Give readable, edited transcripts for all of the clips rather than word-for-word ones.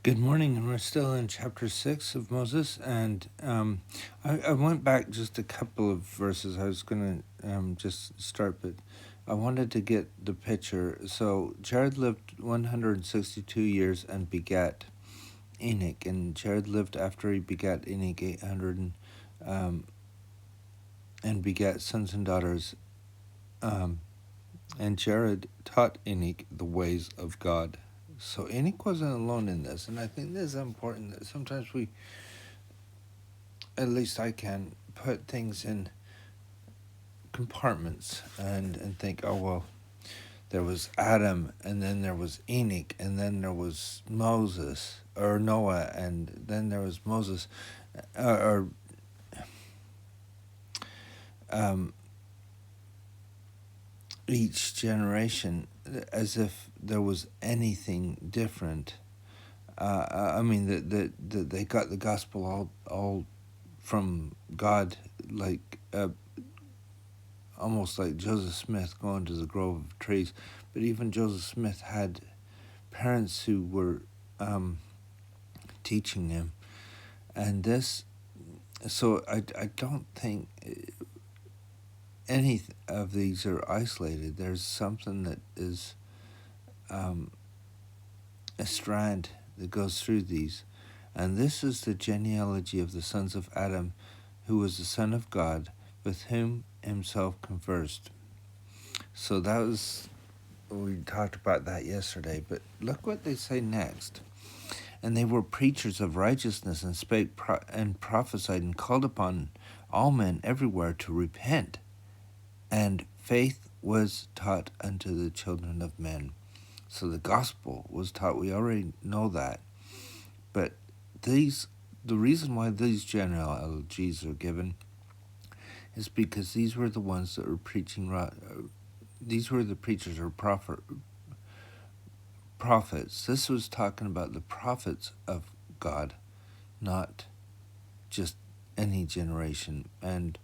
Good morning, and we're still in chapter 6 of Moses, and I went back just a couple of verses. I was going to just start, but I wanted to get the picture. So Jared lived 162 years and begat Enoch, and Jared lived after he begat Enoch 800 and begat sons and daughters. And Jared taught Enoch the ways of God. So Enoch wasn't alone in this, and I think this is important that sometimes at least I can, put things in compartments and think, oh, well, there was Adam, and then there was Enoch, and then there was Moses, or Noah, and then there was Moses, or each generation, as if there was anything different. I mean, that they got the gospel all from God, like almost like Joseph Smith going to the grove of trees. But even Joseph Smith had parents who were teaching him. And so I don't think any of these are isolated. There's something that is a strand that goes through these. And this is the genealogy of the sons of Adam, who was the son of God, with whom himself conversed. So we talked about that yesterday, but look what they say next. And they were preachers of righteousness, and spake and prophesied, and called upon all men everywhere to repent. And faith was taught unto the children of men. So the gospel was taught. We already know that. But the reason why these genealogies are given is because these were the ones that were preaching. These were the preachers or prophets. This was talking about the prophets of God, not just any generation. And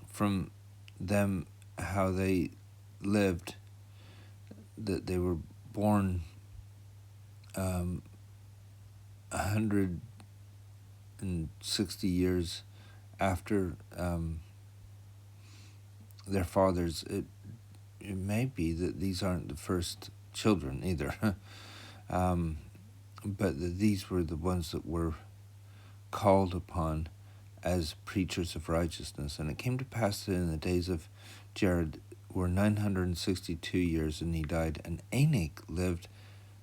from them, how they lived, that they were born 160 years after their fathers. It may be that these aren't the first children either, but that these were the ones that were called upon as preachers of righteousness. And it came to pass that in the days of Jared were 962 years, and he died. And Enoch lived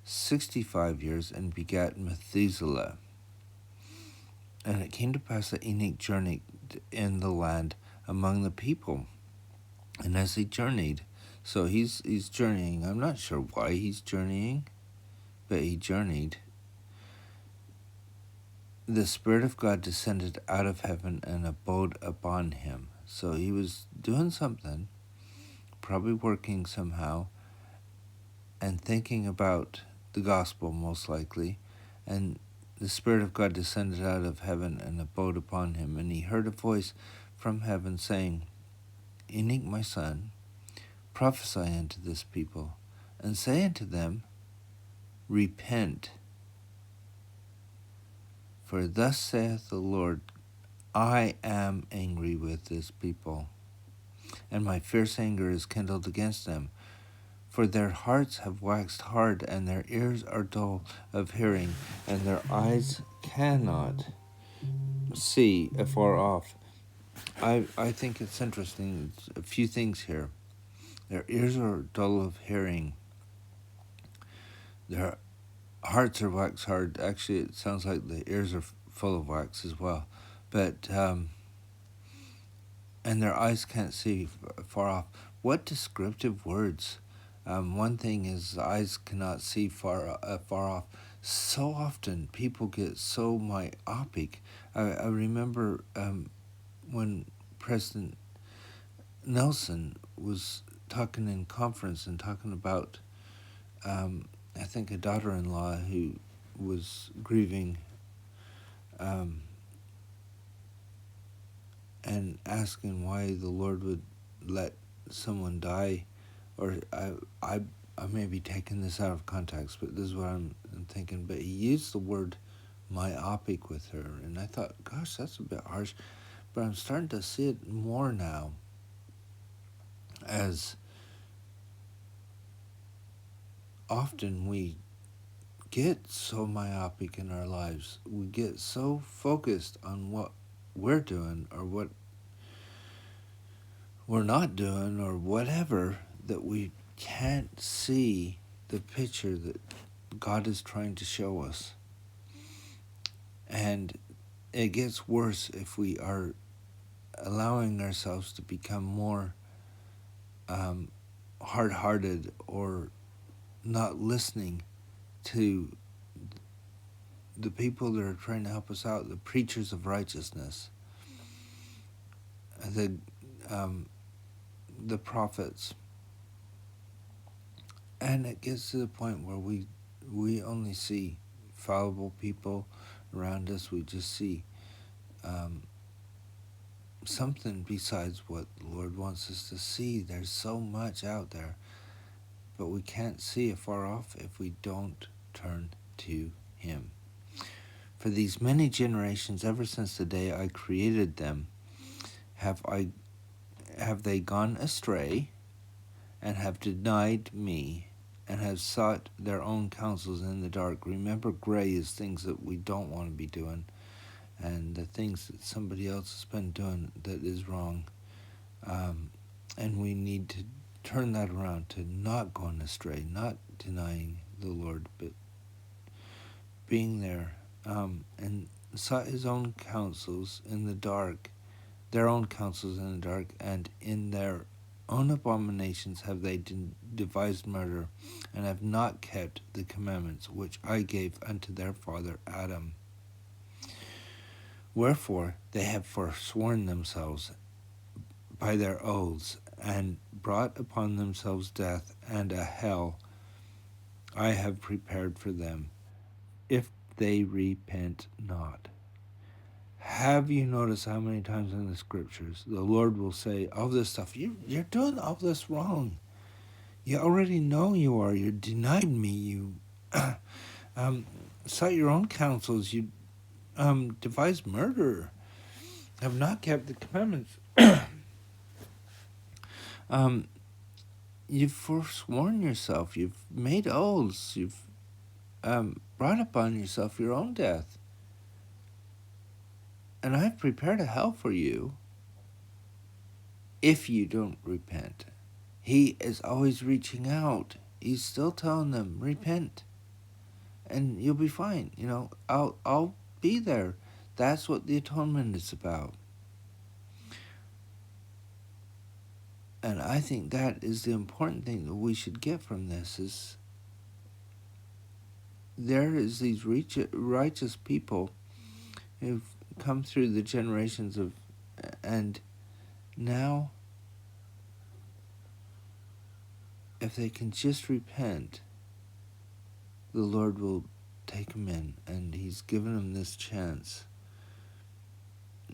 65 years and begat Methuselah. And it came to pass that Enoch journeyed in the land among the people. And as he journeyed, so he's journeying. I'm not sure why he's journeying, but he journeyed. The Spirit of God descended out of heaven and abode upon him. So he was doing something, probably working somehow, and thinking about the gospel most likely. And the Spirit of God descended out of heaven and abode upon him. And he heard a voice from heaven saying, Enoch, my son, prophesy unto this people, and say unto them, Repent. For thus saith the Lord, I am angry with this people, and my fierce anger is kindled against them. For their hearts have waxed hard, and their ears are dull of hearing, and their eyes cannot see afar off. I think it's interesting. It's a few things here. Their ears are dull of hearing. Their hearts are waxed hard. Actually, it sounds like the ears are full of wax as well. But and their eyes can't see far off. What descriptive words! One thing is eyes cannot see far off. So often people get so myopic. I remember when President Nelson was talking in conference and talking about I think a daughter-in-law who was grieving and asking why the Lord would let someone die, or I I may be taking this out of context, but this is what I'm thinking. But he used the word myopic with her, and I thought, gosh, that's a bit harsh. But I'm starting to see it more now, as often we get so myopic in our lives. We get so focused on what we're doing or what we're not doing or whatever, that we can't see the picture that God is trying to show us. And it gets worse if we are allowing ourselves to become more hard-hearted or not listening to the people that are trying to help us out, the preachers of righteousness, the prophets. And it gets to the point where we only see fallible people around us. We just see something besides what the Lord wants us to see. There's so much out there, but we can't see it far off if we don't turn to Him. For these many generations, ever since the day I created them, have they gone astray, and have denied me, and have sought their own counsels in the dark. Remember, gray is things that we don't want to be doing, and the things that somebody else has been doing that is wrong. And we need to turn that around to not going astray, not denying the Lord, but being there, and sought His own counsels in the dark, their own counsels in the dark, and in their own abominations have they devised murder, and have not kept the commandments which I gave unto their father Adam. Wherefore they have forsworn themselves by their oaths, and brought upon themselves death, and a hell I have prepared for them, if they repent not. Have you noticed how many times in the scriptures the Lord will say, all this stuff, you're doing all this wrong. You already know you are. You denied me. You sought your own counsels. You devised murder. Have not kept the commandments. You've forsworn yourself. You've made oaths. You've brought upon yourself your own death. And I've prepared a hell for you if you don't repent. He is always reaching out. He's still telling them, repent, and you'll be fine. I'll be there. That's what the atonement is about. And I think that is the important thing that we should get from this, is there is these righteous people who've come through the generations of, and now if they can just repent, the Lord will take them in, and He's given them this chance.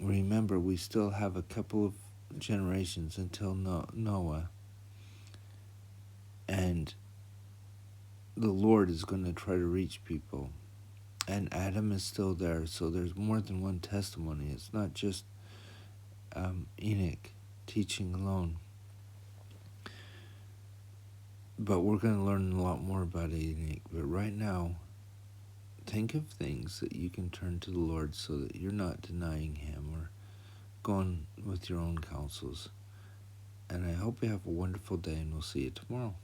Remember, we still have a couple of generations until Noah, and the Lord is going to try to reach people, and Adam is still there, so there's more than one testimony. It's not just Enoch teaching alone. But we're going to learn a lot more about Enoch. But right now, think of things that you can turn to the Lord so that you're not denying Him or going with your own counsels. And I hope you have a wonderful day, and we'll see you tomorrow.